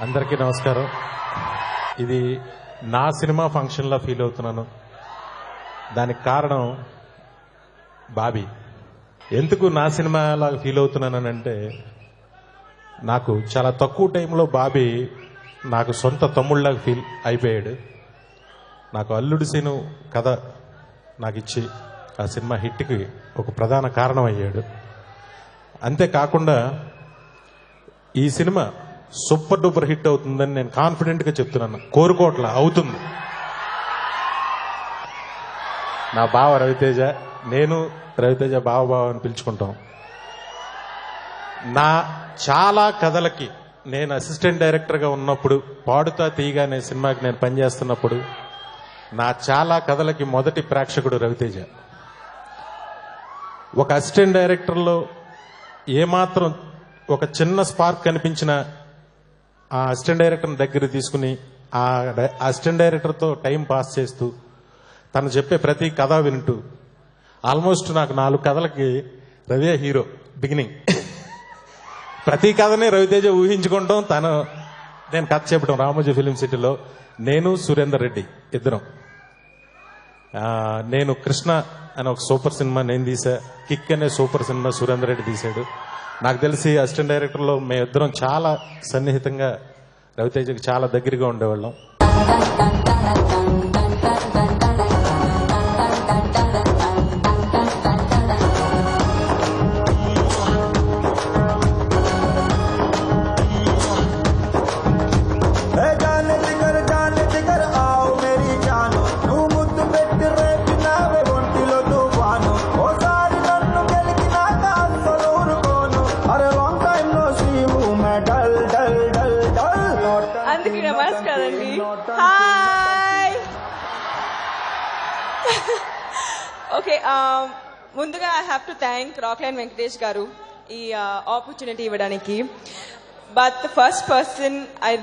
అందరికీ నమస్కారం. ఇది నా సినిమా ఫంక్షన్లో ఫీల్ అవుతున్నాను. దానికి కారణం బాబీ. ఎందుకు నా సినిమాలాగా ఫీల్ అవుతున్నానంటే, నాకు చాలా తక్కువ టైంలో బాబీ నాకు సొంత తమ్ముళ్ళలాగా ఫీల్ అయిపోయాడు. నాకు అల్లుడి సీను కథ నాకు ఇచ్చి ఆ సినిమా హిట్కి ఒక ప్రధాన కారణం అయ్యాడు. అంతేకాకుండా ఈ సినిమా సూపర్ డూపర్ హిట్ అవుతుందని నేను కాన్ఫిడెంట్గా చెప్తున్నాను. కోరుకోట్ల అవుతుంది. నా బావ రవితేజ, నేను రవితేజ బావ అని పిలుచుకుంటాం. నా చాలా కథలకి నేను అసిస్టెంట్ డైరెక్టర్గా ఉన్నప్పుడు, పాడుతా తీయగా అనే సినిమాకి నేను పనిచేస్తున్నప్పుడు నా చాలా కథలకి మొదటి ప్రేక్షకుడు రవితేజ. ఒక అసిస్టెంట్ డైరెక్టర్లో ఏమాత్రం ఒక చిన్న స్పార్క్ కనిపించిన ఆ అసిస్టెంట్ డైరెక్టర్ని దగ్గర తీసుకుని ఆ అసిస్టెంట్ డైరెక్టర్తో టైం పాస్ చేస్తూ తను చెప్పే ప్రతి కథ వింటూ, ఆల్మోస్ట్ నాకు 4 కథలకి రవి హీరో బిగినింగ్. ప్రతి కథని రవితేజ ఊహించుకుంటాం. నేను కథ చెప్పడం రామోజీ ఫిలిం సిటీలో నేను సురేందర్ రెడ్డి ఇద్దరం. నేను కృష్ణ అనే ఒక సూపర్ సినిమా నేను తీసా, కిక్ అనే సూపర్ సినిమా సురేందర్ రెడ్డి తీశాడు. నాకు తెలిసి అసిస్టెంట్ డైరెక్టర్లో మేమిద్దరం చాలా సన్నిహితంగా రవితేజకి చాలా దగ్గరగా ఉండేవాళ్ళం. అందరికీ నమస్కారం అండి. హాయ్. ఓకే, ముందుగా I have to thank Rockline Venkatesh garu ఈ ఆపర్చునిటీ ఇవ్వడానికి. But the first person I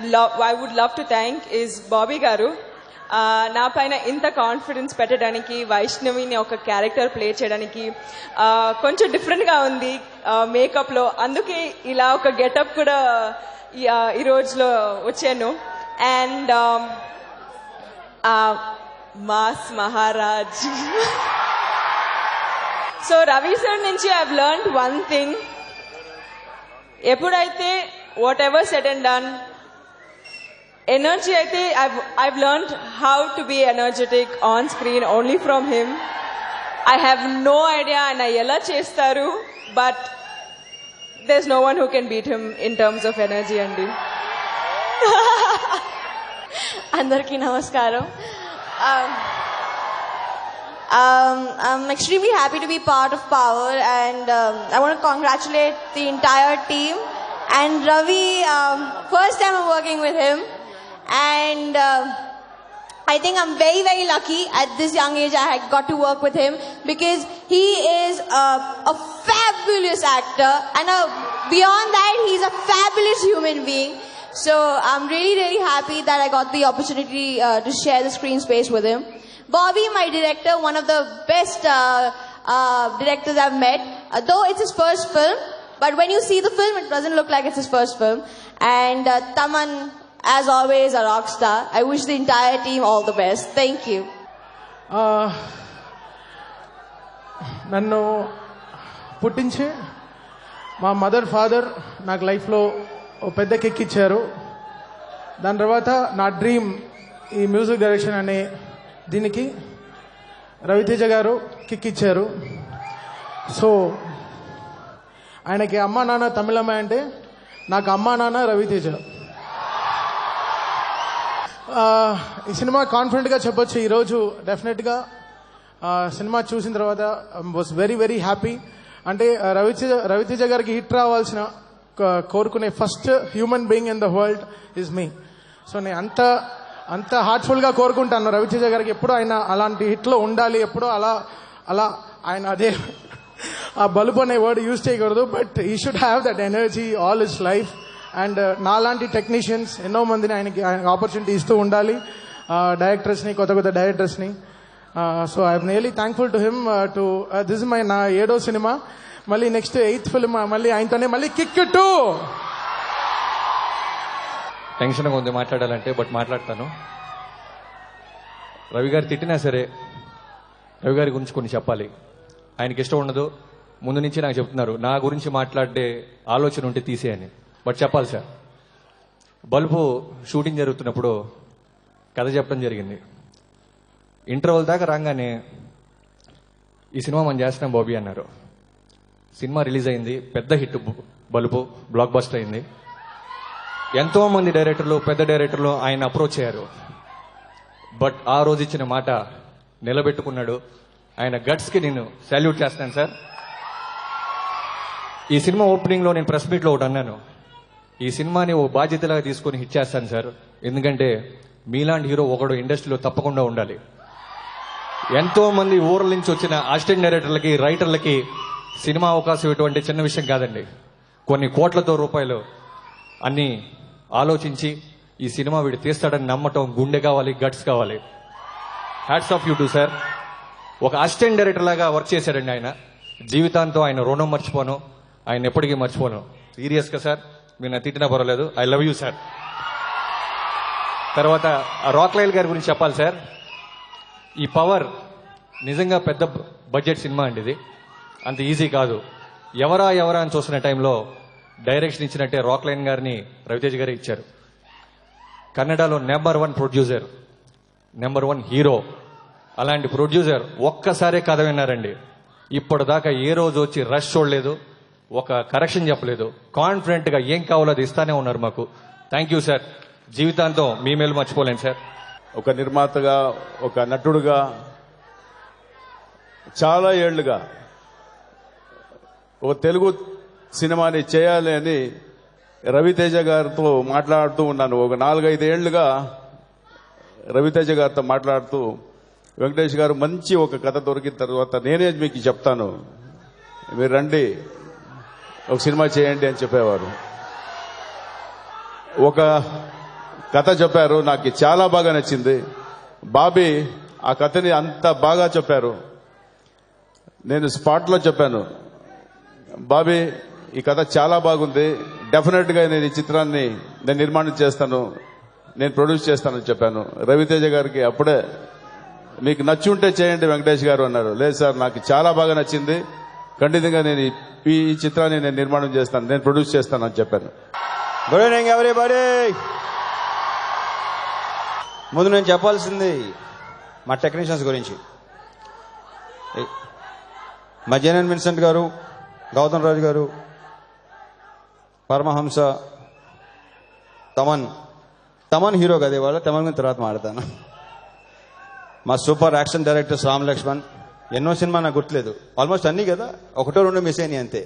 would love to thank ఇస్ బాబీ గారు. నా పైన ఇంత కాన్ఫిడెన్స్ పెట్టడానికి, వైష్ణవిని ఒక క్యారెక్టర్ ప్లే చేయడానికి. కొంచెం డిఫరెంట్గా ఉంది మేకప్లో, అందుకే ఇలా ఒక గెటప్ కూడా ఈ రోజులో వచ్చాను. And mass Maharaj. So Ravi sir నుంచి I have learned one thing. ఎప్పుడైతే whatever said and done, energy అయితే I've learned how to be energetic on screen only from him. I have no idea ఆయన ఎలా చేస్తారు, but there's no one who can beat him in terms of energy andi. Andarki namaskaram. I'm extremely happy to be part of Power, and I want to congratulate the entire team and Ravi. First time I'm working with him, and I think I'm very, very lucky at this young age I had got to work with him, because he is a fabulous actor, and beyond that, he's a fabulous human being. So I'm really, really happy that I got the opportunity to share the screen space with him. Bobby, my director, one of the best directors I've met. Though it's his first film, but when you see the film, it doesn't look like it's his first film. And Taman, as always, a rock star. I wish the entire team all the best. Thank you. నన్ను పుట్టించి మా mother father నాకు లైఫ్లో ఓ పెద్ద kick ఇచ్చారు. దాని తర్వాత నా డ్రీమ్ ఈ మ్యూజిక్ డైరెక్షన్ అనే దీనికి రవితేజ గారు కిక్ ఇచ్చారు. సో ఆయనకి అమ్మా నాన్న తమిళమ్మాయి అంటే నాకు అమ్మా నాన్న రవితేజ. ఈ సినిమా కాన్ఫిడెంట్గా చెప్పొచ్చు. ఈరోజు డెఫినెట్గా సినిమా చూసిన తర్వాత వాస్ వెరీ, వెరీ హ్యాపీ. అంటే రవితేజ గారికి హిట్ రావాల్సిన కోరుకునే first human being in the world is me. So నేను అంత హార్ట్ఫుల్గా కోరుకుంటాను రవితేజ గారికి ఎప్పుడూ ఆయన అలాంటి హిట్లో ఉండాలి. ఎప్పుడూ అలా ఆయన అదే ఆ బలుపు అనే వర్డ్ యూజ్ చేయకూడదు, but he should have that energy all his life. And నాలాంటి టెక్నీషియన్స్ ఎన్నో మందిని ఆయనకి ఆపర్చునిటీ ఇస్తూ ఉండాలి, డైరెక్టర్స్ని, కొత్త డైరెక్టర్స్ని. So I'm really thankful to him. This my నా 7వ సినిమా. మళ్ళీ నెక్స్ట్ 8th ఫిల్మ్ మళ్ళీ ఆయనతోనే మళ్ళీ కిక్ 2. టెన్షన్గా ఉంది మాట్లాడాలంటే, బట్ మాట్లాడతాను. రవి గారు తిట్టినా సరే రవి గారి గురించి కొన్ని చెప్పాలి. ఆయనకి ఇష్టం ఉండదు, ముందు నుంచి నాకు చెప్తున్నారు నా గురించి మాట్లాడే ఆలోచన ఉంటే తీసేయని, బట్ చెప్పాలి సార్. బల్బు షూటింగ్ జరుగుతున్నప్పుడు కథ చెప్పడం జరిగింది. ఇంటర్వల్ దాకా రాగానే ఈ సినిమా మనం చేస్తున్నాం బాబీ అన్నారు. సినిమా రిలీజ్ అయింది, పెద్ద హిట్ బల్బు, బ్లాక్ బస్టర్ అయింది. ఎంతో మంది డైరెక్టర్లు, పెద్ద డైరెక్టర్లు ఆయన అప్రోచ్ అయ్యారు. బట్ ఆ రోజు ఇచ్చిన మాట నిలబెట్టుకున్నాడు. ఆయన గట్స్కి నేను సాల్యూట్ చేస్తాను సార్. ఈ సినిమా ఓపెనింగ్ లో నేను ప్రెస్ మీట్ లో ఒకటి అన్నాను, ఈ సినిమాని ఓ బాధ్యతలాగా తీసుకొని హిట్ చేస్తాను సార్, ఎందుకంటే మీలాంటి హీరో ఒకడు ఇండస్ట్రీలో తప్పకుండా ఉండాలి. ఎంతో మంది ఊర్ల నుంచి వచ్చిన అసిస్టెంట్ డైరెక్టర్లకి, రైటర్లకి సినిమా అవకాశం ఇటువంటి చిన్న విషయం కాదండి. కొన్ని కోట్లతో రూపాయలు అన్ని ఆలోచించి ఈ సినిమా వీడు తీస్తాడని నమ్మటం, గుండె కావాలి, గట్స్ కావాలి. Hats off you to sir. ఒక అసిస్టెంట్ డైరెక్టర్ లాగా వర్క్ చేశాడండి ఆయన. జీవితాంతం ఆయన రుణం మర్చిపోను, ఆయన ఎప్పటికీ మర్చిపోను. సీరియస్గా సార్, మీరు నా తిట్టినా పర్వాలేదు, ఐ లవ్ యూ సార్. తర్వాత రాక్లైల్ గారి గురించి చెప్పాలి సార్. ఈ పవర్ నిజంగా పెద్ద బడ్జెట్ సినిమా అండి. ఇది అంత ఈజీ కాదు. ఎవరా అని చూస్తున్న టైంలో డైరెక్షన్ ఇచ్చినట్టే రాక్లైన్ గారిని రవితేజ్ గారే ఇచ్చారు. కన్నడలో నెంబర్ 1 ప్రొడ్యూసర్, నెంబర్ 1 హీరో. అలాంటి ప్రొడ్యూసర్ ఒక్కసారే కథ విన్నారండి. ఇప్పటిదాకా ఏ రోజు వచ్చి రష్ చూడలేదు, ఒక కరెక్షన్ చెప్పలేదు. కాన్ఫిడెంట్ గా ఏం కావాలో అది ఇస్తానే ఉన్నారు మాకు. Thank you sir. జీవితాంతం మీ మేలు మర్చిపోలేను సార్. ఒక నిర్మాతగా, ఒక నటుడుగా చాలా ఏళ్లుగా ఒక తెలుగు సినిమాని చేయాలి అని రవితేజ గారితో మాట్లాడుతూ ఉన్నాను. ఒక 4-5 ఏళ్లుగా రవితేజ గారితో మాట్లాడుతూ, వెంకటేష్ గారు మంచి ఒక కథ దొరికిన తర్వాత నేనే మీకు చెప్తాను, మీరు రండి ఒక సినిమా చేయండి అని చెప్పేవారు. ఒక కథ చెప్పారు, నాకు చాలా బాగా నచ్చింది. బాబీ ఆ కథని అంత బాగా చెప్పారు. నేను స్పాట్లో చెప్పాను, బాబీ ఈ కథ చాలా బాగుంది, డెఫినెట్ గా నేను ఈ చిత్రాన్ని నేను నిర్మాణం చేస్తాను, నేను ప్రొడ్యూస్ చేస్తానని చెప్పాను. రవితేజ గారికి అప్పుడే మీకు నచ్చి ఉంటే చేయండి వెంకటేష్ గారు అన్నారు. లేదు సార్, నాకు చాలా బాగా నచ్చింది, ఖండితంగా నేను ఈ చిత్రాన్ని నేను నిర్మాణం చేస్తాను, నేను ప్రొడ్యూస్ చేస్తాను అని చెప్పాను. Good evening everybody. ముందు నేను చెప్పాల్సింది మా టెక్నీషియన్స్ గురించి. మా జేఎన్ విన్సెంట్ గారు, గౌతమ్ రాజు గారు, పరమహంస, తమన్ హీరో కదా ఇవాళ, తమన్ గురించి తర్వాత మాడతాను. మా super action directors Ram Lakshman. ఎన్నో సినిమా నాకు గుర్తులేదు, ఆల్మోస్ట్ అన్నీ కదా, 1-2 మిస్ అయినాయి అంతే.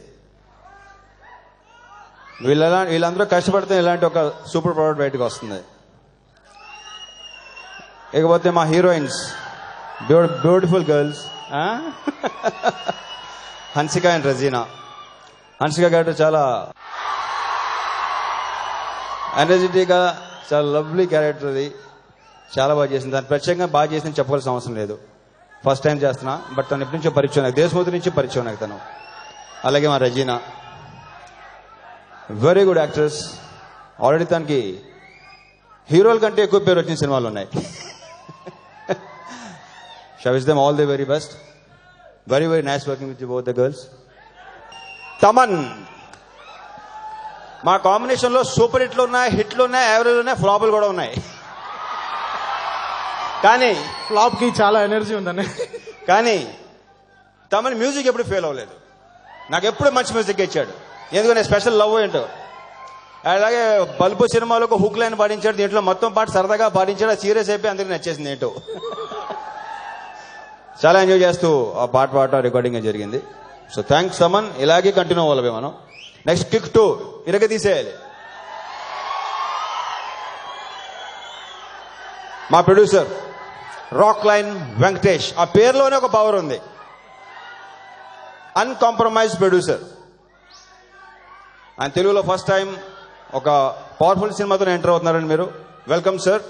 వీళ్ళందరూ కష్టపడితే ఇలాంటి ఒక సూపర్ ప్రోడక్ట్ బయటకు వస్తుంది. ఇకపోతే మా heroines, beautiful girls Hansika and Razina. Hansika గారు చాలా ఎనర్జెటిక్ గా, చాలా లవ్లీ క్యారెక్టర్, అది చాలా బాగా చేసింది. దాన్ని ప్రత్యేకంగా బాగా చేసిందని చెప్పాల్సిన అవసరం లేదు. ఫస్ట్ టైం చేస్తున్నా, బట్ తను ఎప్పటి నుంచో పరిచయం, నాకు దేశముద్ర నుంచి పరిచయం నాకు తను. అలాగే మా Razina, very good actress. Already తనకి హీరోల కంటే ఎక్కువ పేరు వచ్చిన సినిమాలు ఉన్నాయి. I wish them all the very best. Very, very nice working with you both the girls. Thaman, మా కాంబినేషన్ లో సూపర్ హిట్లు ఉన్నాయి, హిట్లు ఉన్నాయి, యావరేజ్ ఉన్నాయి, ఫ్లాపులు కూడా ఉన్నాయి. కానీ ఫ్లాప్ కి చాలా ఎనర్జీ ఉందని. కానీ తమన్ మ్యూజిక్ ఎప్పుడు ఫెయిల్ అవ్వలేదు. నాకు ఎప్పుడు మంచి మ్యూజిక్ ఇచ్చాడు, ఎందుకంటే స్పెషల్ లవ్ ఏంటో. అలాగే బల్బు సినిమాలో ఒక హుక్ లైన్ పాటించాడు, దీంట్లో మొత్తం పాట సరదాగా పాటించాడు, అది సీరియస్ అయిపోయి అందరికీ నచ్చేసింది ఏంటో. చాలా ఎంజాయ్ చేస్తూ ఆ పాట పాడటం, రికార్డింగ్ జరిగింది. సో థ్యాంక్స్ తమన్, ఇలాగే కంటిన్యూ అవ్వాలి మనం. నెక్స్ట్ కిక్ 2 ఇరగ తీసేయాలి. మా ప్రొడ్యూసర్ రాక్లైన్ వెంకటేష్. ఆ పేరులోనే ఒక పవర్ ఉంది, అన్కాంప్రమైజ్ ప్రొడ్యూసర్. ఆయన తెలుగులో ఫస్ట్ టైం ఒక పవర్ఫుల్ సినిమాతో ఎంటర్ అవుతున్నారండి మీరు. Welcome sir.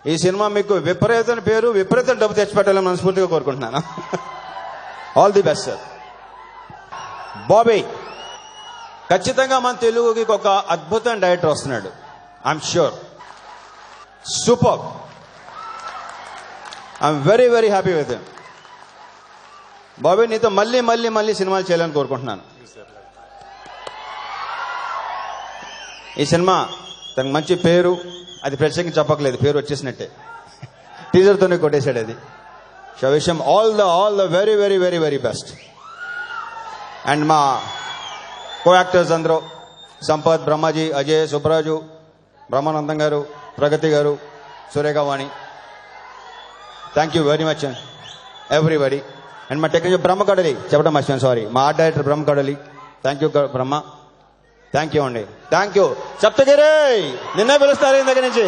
ఈ సినిమా మీకు విపరీతమైన పేరు, విపరీతం డబ్బు తెచ్చిపెట్టాలని మనస్ఫూర్తిగా కోరుకుంటున్నాను. All the best sir. Bobby, ఖచ్చితంగా మన తెలుగుకి ఒక అద్భుతమైన డైరెక్టర్ వస్తున్నాడు, I'm sure. Super. I'm very very happy with him. Bobby నీతో మళ్ళీ మళ్ళీ మళ్ళీ సినిమాలు చేయాలని కోరుకుంటున్నాను. ఈ సినిమా తనకు మంచి పేరు, అది ప్రత్యేకంగా చెప్పకలేదు, పేరు వచ్చేసినట్టే, టీజర్తోనే కొట్టేశాడు అది. సో విషయం all the very very very very best. And మా కో యాక్టర్స్ అందరూ సంపత్, బ్రహ్మాజీ, అజయ్, సుబ్బరాజు, బ్రహ్మానందం గారు, ప్రగతి గారు, Surekhavani, thank you very much everybody. And మా టెక్నికల్ బ్రహ్మ కడలి చెప్పడం మర్చిపోయాను, సారీ, మా ఆర్ట్ డైరెక్టర్ బ్రహ్మ కడలి, thank you Brahma, thank you అండి, థ్యాంక్ యూ. సప్తగిరి నిన్నే పిలుస్తారు ఇంత దగ్గర నుంచి.